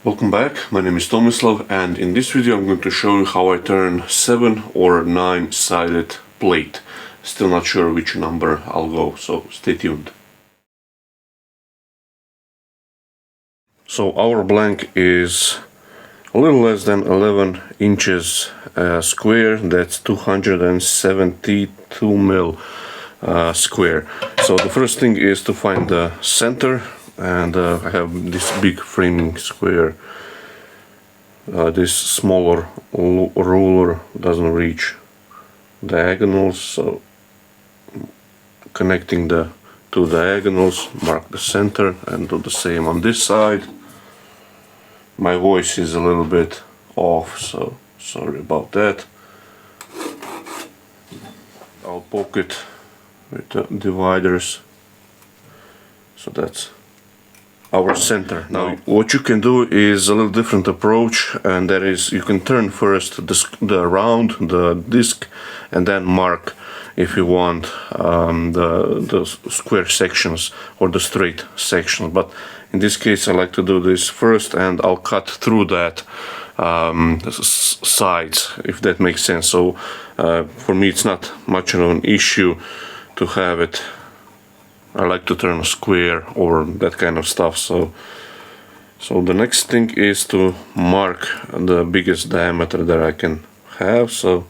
Welcome back, my name is Tomislav, and in this video I'm going to show you how I turn 7 or 9 sided plate. Still not sure which number I'll go, so stay tuned. So our blank is a little less than 11 inches square, that's 272 mil square. So the first thing is to find the center, and I have this big framing square. This smaller ruler doesn't reach diagonals, so connecting the two diagonals, mark the center and do the same on this side. My voice is a little bit off, so sorry about that. I'll poke it with the dividers, so that's our center. Now what you can do is a little different approach, and that is you can turn first the round, the disc, and then mark if you want the square sections or the straight sections. But in this case I like to do this first, and I'll cut through that sides, if that makes sense. So for me it's not much of an issue to have it. I like to turn a square or that kind of stuff. So the next thing is to mark the biggest diameter that I can have. So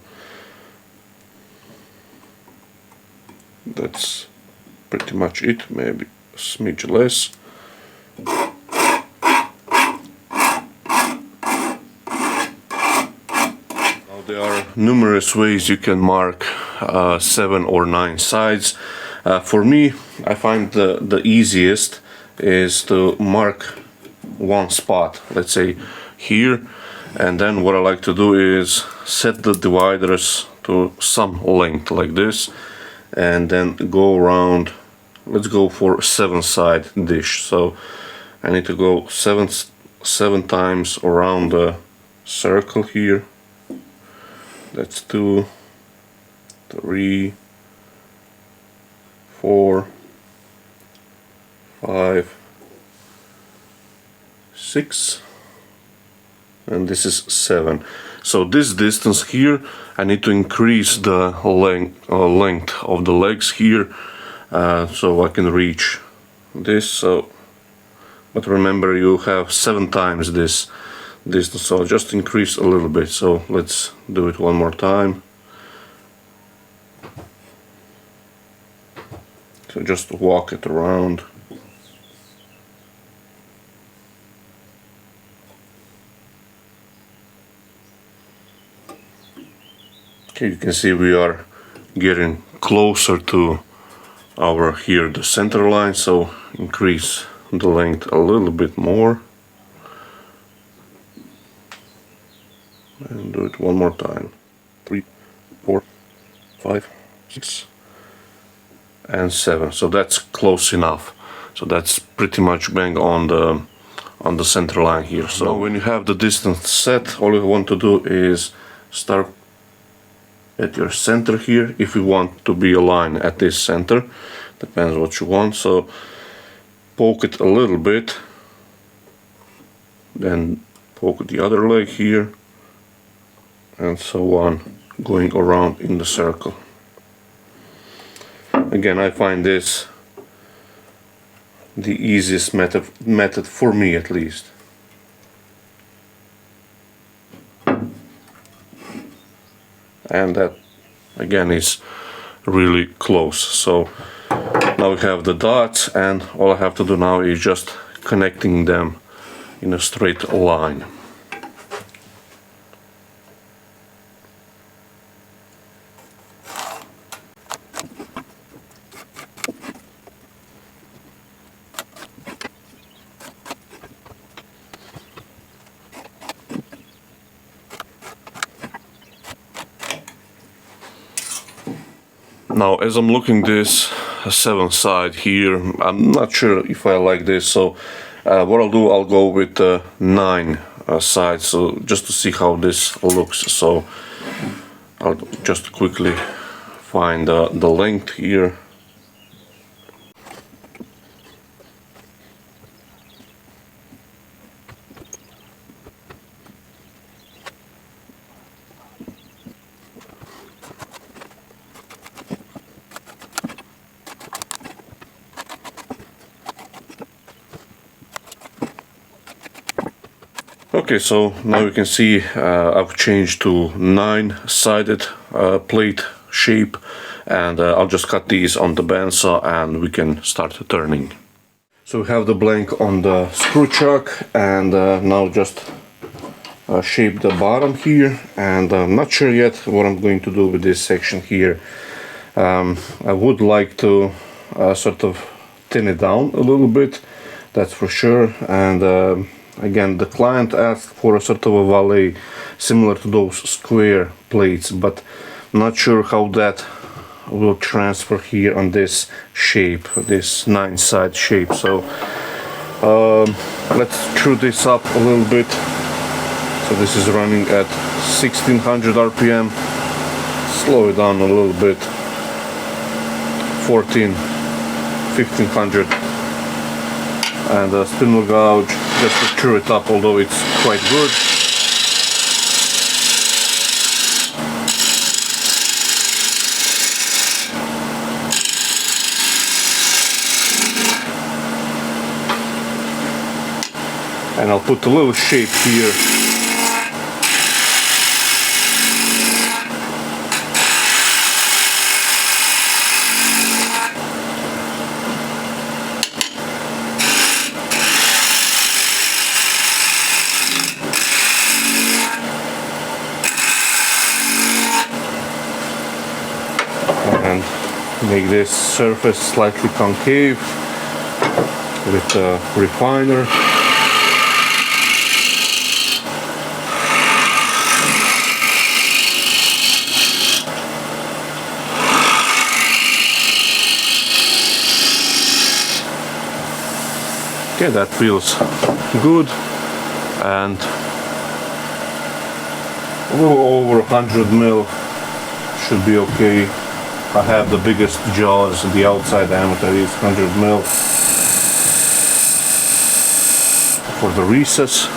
that's pretty much it, maybe a smidge less. Now there are numerous ways you can mark 7 or 9 sides. For me, I find the easiest is to mark one spot, let's say here, and then what I like to do is set the dividers to some length like this, and then go around. Let's go for 7-side dish. So I need to go seven times around the circle here. That's 2, 3, 4, 5, 6, and this is 7. So this distance here, I need to increase the length of the legs here, so I can reach this. So, but remember, you have 7 times this distance, so I'll just increase a little bit. So let's do it one more time. So just walk it around. Okay, you can see we are getting closer to the center line, so increase the length a little bit more. And do it one more time. 3, 4, 5, 6. And 7, so that's close enough. So that's pretty much bang on the center line here. So now when you have the distance set, all you want to do is start at your center here. If you want to be aligned at this center, depends what you want. So poke it a little bit, then poke the other leg here, and so on, going around in the circle. Again, I find this the easiest method for me, at least. And that again is really close. So now we have the dots, and all I have to do now is just connecting them in a straight line. Now, as I'm looking this 7 side here, I'm not sure if I like this, so what I'll do, I'll go with 9 sides, so just to see how this looks. So I'll just quickly find the length here. Okay, so now you can see I've changed to 9-sided plate shape, and I'll just cut these on the bandsaw and we can start turning. So we have the blank on the screw chuck, and now just shape the bottom here, and I'm not sure yet what I'm going to do with this section here. I would like to sort of thin it down a little bit, that's for sure, and again, the client asked for a sort of a valet similar to those square plates, but I'm not sure how that will transfer here on this shape, this 9-side shape. So let's screw this up a little bit. So this is running at 1600 RPM. Slow it down a little bit. 1500. And a spindle gouge just to screw it up, although it's quite good. And I'll put a little shape here. And make this surface slightly concave with a refiner. Okay, that feels good, and a little over 100 mil should be okay. I have the biggest jaws, the outside diameter is 100 mil for the recess.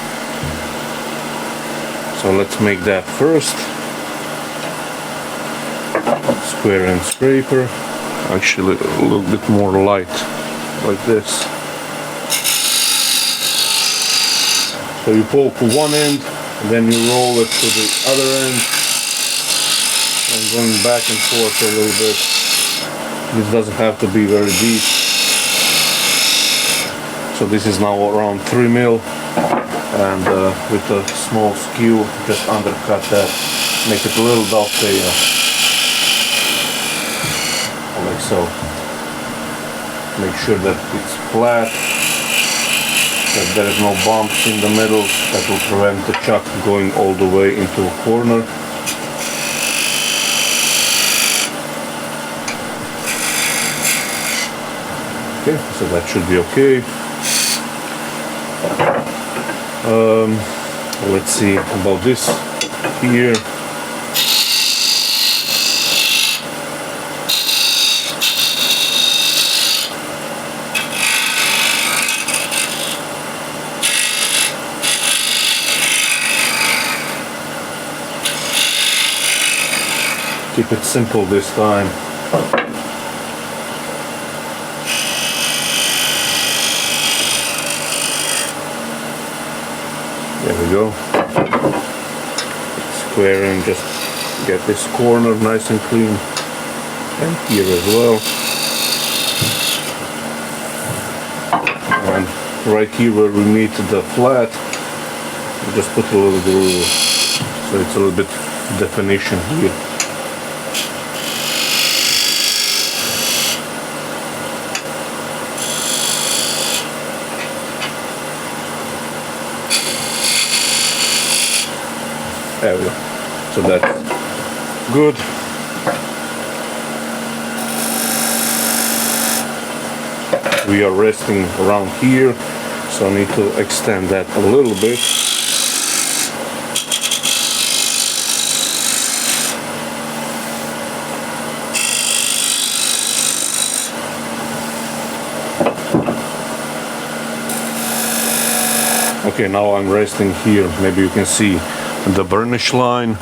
So let's make that first. Square end scraper, actually a little bit more light, like this. So you poke one end, and then you roll it to the other end, and going back and forth a little bit. This doesn't have to be very deep. So this is now around 3 mil, and with a small skew, just undercut that, make it a little dovetail, like so. Make sure that it's flat, that there is no bumps in the middle that will prevent the chuck going all the way into a corner. Okay, so that should be okay. Let's see about this here. Keep it simple this time. There we go. Square and just get this corner nice and clean, and here as well. And right here where we meet the flat, we just put a little groove, so it's a little bit definition here. There we go. So that's good. We are resting around here, so I need to extend that a little bit. Okay, now I'm resting here. Maybe you can see the burnish line.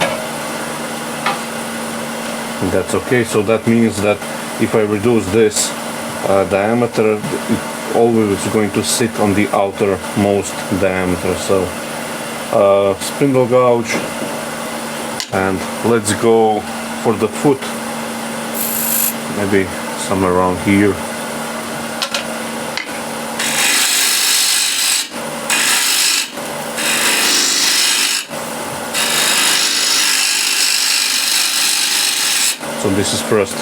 And that's okay. So that means that if I reduce this diameter, it always going to sit on the outermost diameter. So spindle gouge, and let's go for the foot, maybe somewhere around here. So this is first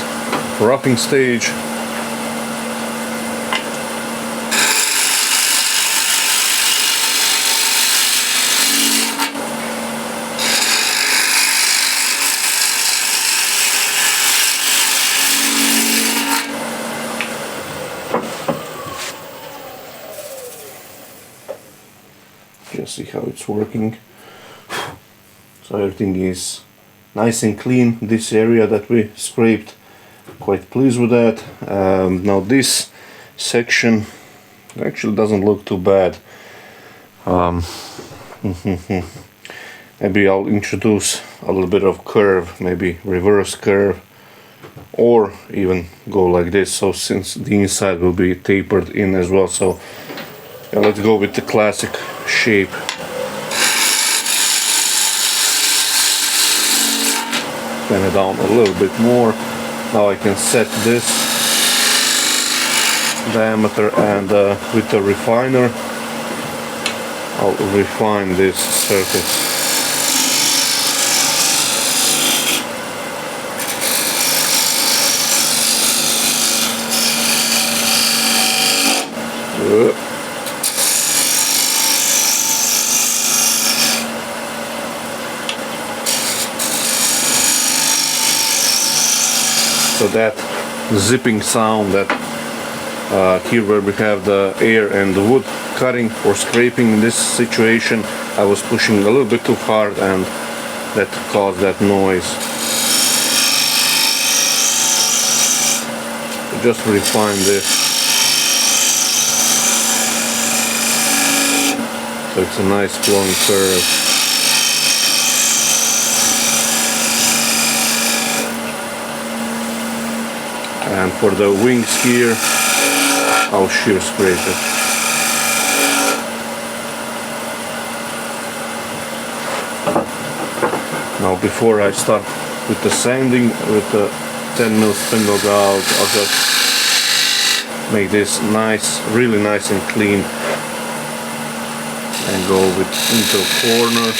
roughing stage. Just see how it's working. So everything is nice and clean. This area that we scraped, quite pleased with that. Now this section actually doesn't look too bad. Maybe I'll introduce a little bit of curve, maybe reverse curve, or even go like this, so since the inside will be tapered in as well. So yeah, let's go with the classic shape. Bend it down a little bit more. Now I can set this diameter, and with the refiner I'll refine this surface. So that zipping sound that here where we have the air and the wood cutting or scraping, in this situation I was pushing a little bit too hard and that caused that noise. So just refine this. So it's a nice flowing curve. And for the wings here, I'll shear scrape it. Now before I start with the sanding with the 10mm spindle gouge, I'll just make this nice, really nice and clean, and go into a corner.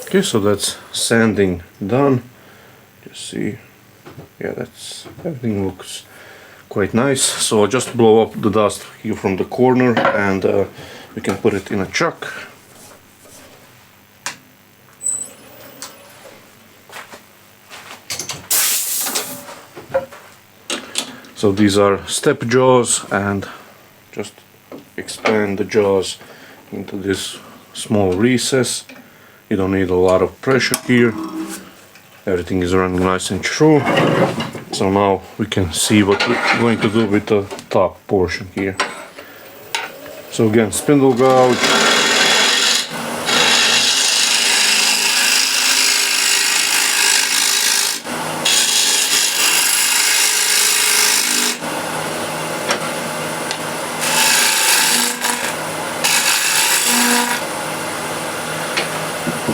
Okay, so that's sanding done. Just see, yeah, that's everything looks quite nice. So I'll just blow up the dust here from the corner, and we can put it in a chuck. So these are step jaws, and just expand the jaws into this small recess. You don't need a lot of pressure here. Everything is running nice and true. So now we can see what we're going to do with the top portion here. So again, spindle gouge.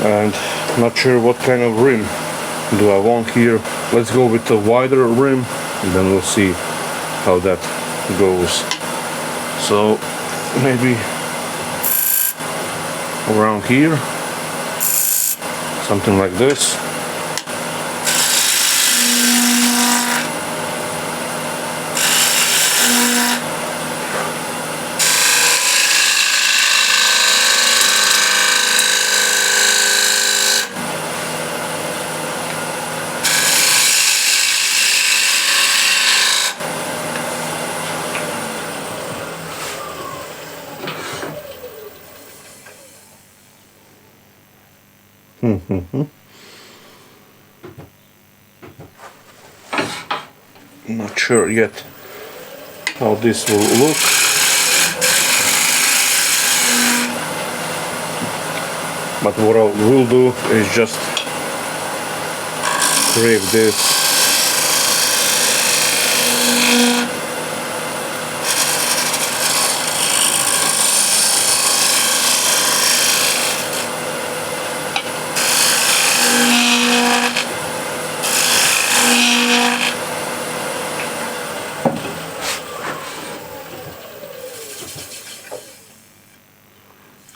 And not sure what kind of rim do I want here. Let's go with the wider rim, and then we'll see how that goes. So maybe around here, something like this. Not sure yet how this will look. But what I will do is just scrape this.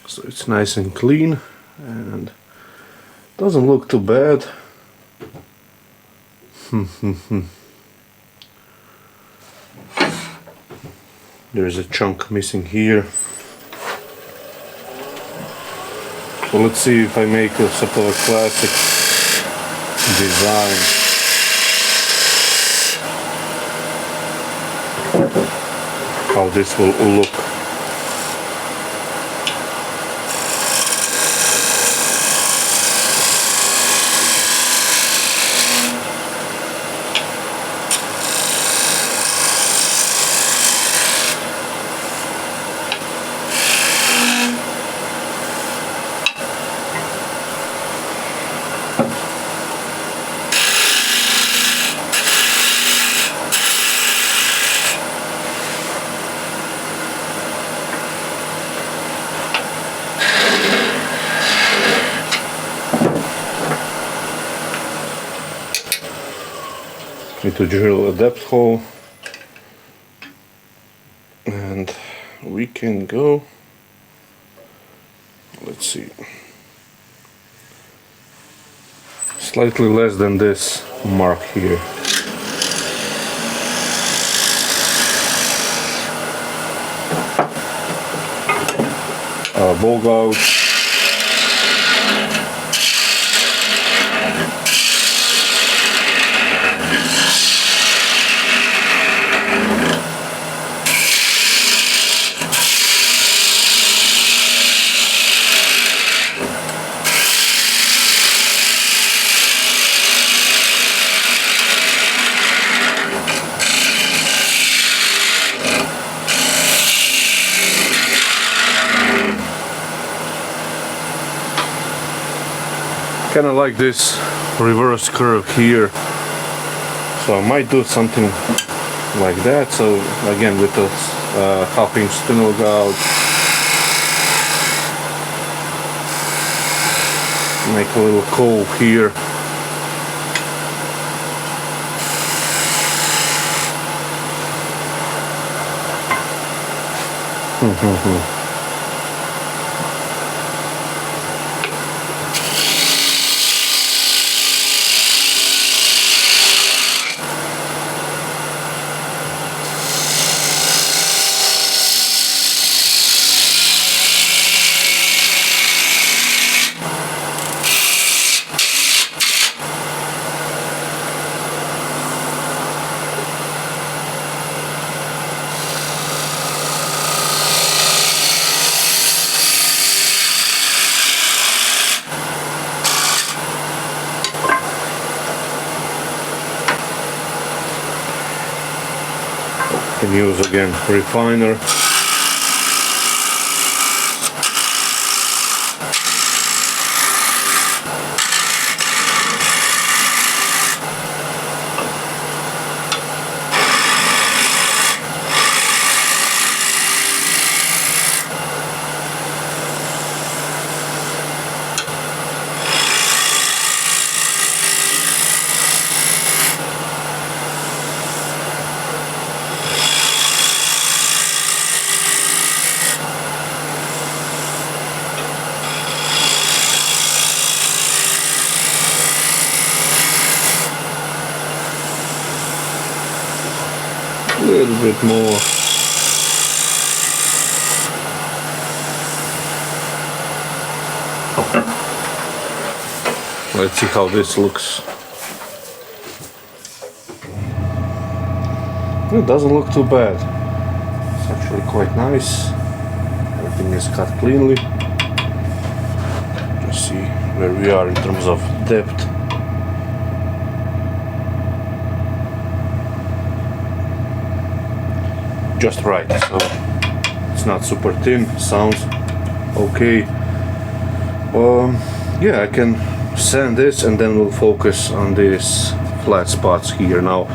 So it's nice and clean and doesn't look too bad. There's a chunk missing here. So let's see if I make a sort of a classic design. How this will look. Need to drill a depth hole and we can go, let's see, slightly less than this mark here. Ball gouge. Kind of like this reverse curve here, so I might do something like that. So again, with a half-inch spindle gouge, make a little cove here. Can use again refiner. A little bit more. Let's see how this looks. It doesn't look too bad. It's actually quite nice. Everything is cut cleanly. Just see where we are in terms of depth. Just right, so it's not super thin, sounds okay. Yeah, I can sand this and then we'll focus on these flat spots here. Now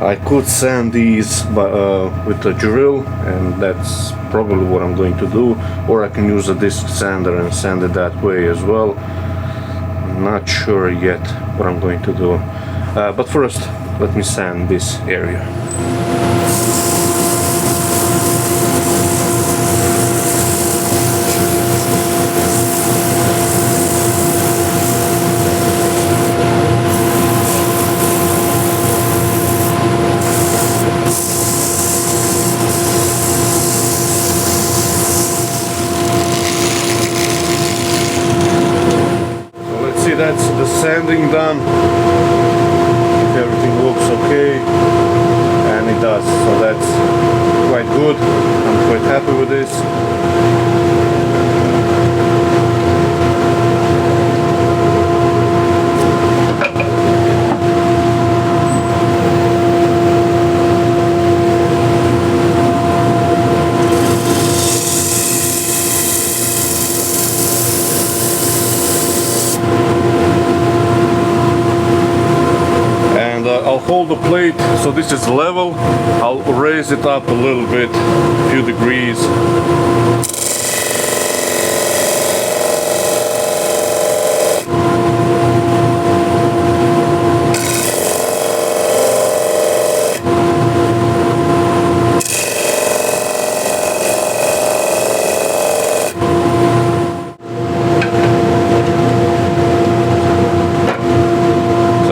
I could sand these with a drill, and that's probably what I'm going to do, or I can use a disc sander and sand it that way as well. I'm not sure yet what I'm going to do, but first let me sand this area. That's the sanding done. If everything looks okay, and it does, so that's quite good. I'm quite happy with this. I'll hold the plate, so this is level. I'll raise it up a little bit, a few degrees.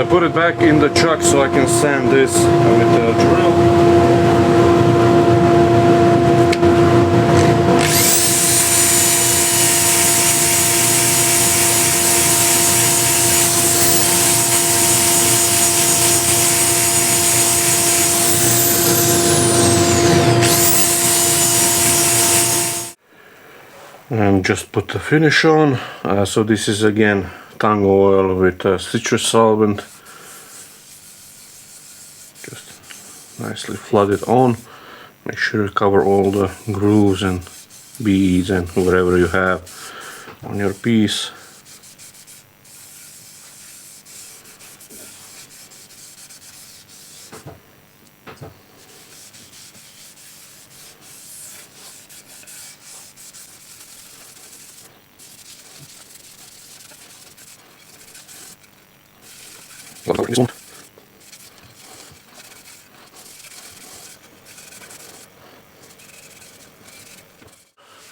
Put it back in the chuck so I can sand this with the drill. And just put the finish on. So this is again tung oil with citrus solvent. Just nicely flood it on. Make sure you cover all the grooves and beads and whatever you have on your piece.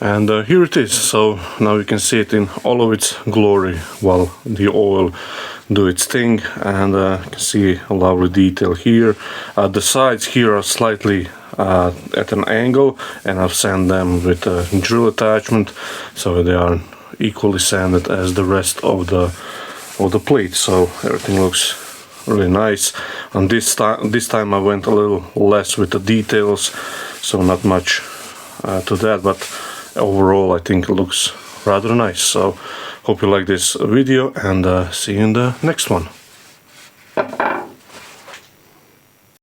And here it is. So now you can see it in all of its glory while the oil do its thing, and you can see a lovely detail here. The sides here are slightly at an angle, and I've sanded them with a drill attachment, so they are equally sanded as the rest of the plate. So everything looks really nice. And this time I went a little less with the details, so not much to that, but overall I think it looks rather nice. So hope you like this video, and see you in the next one.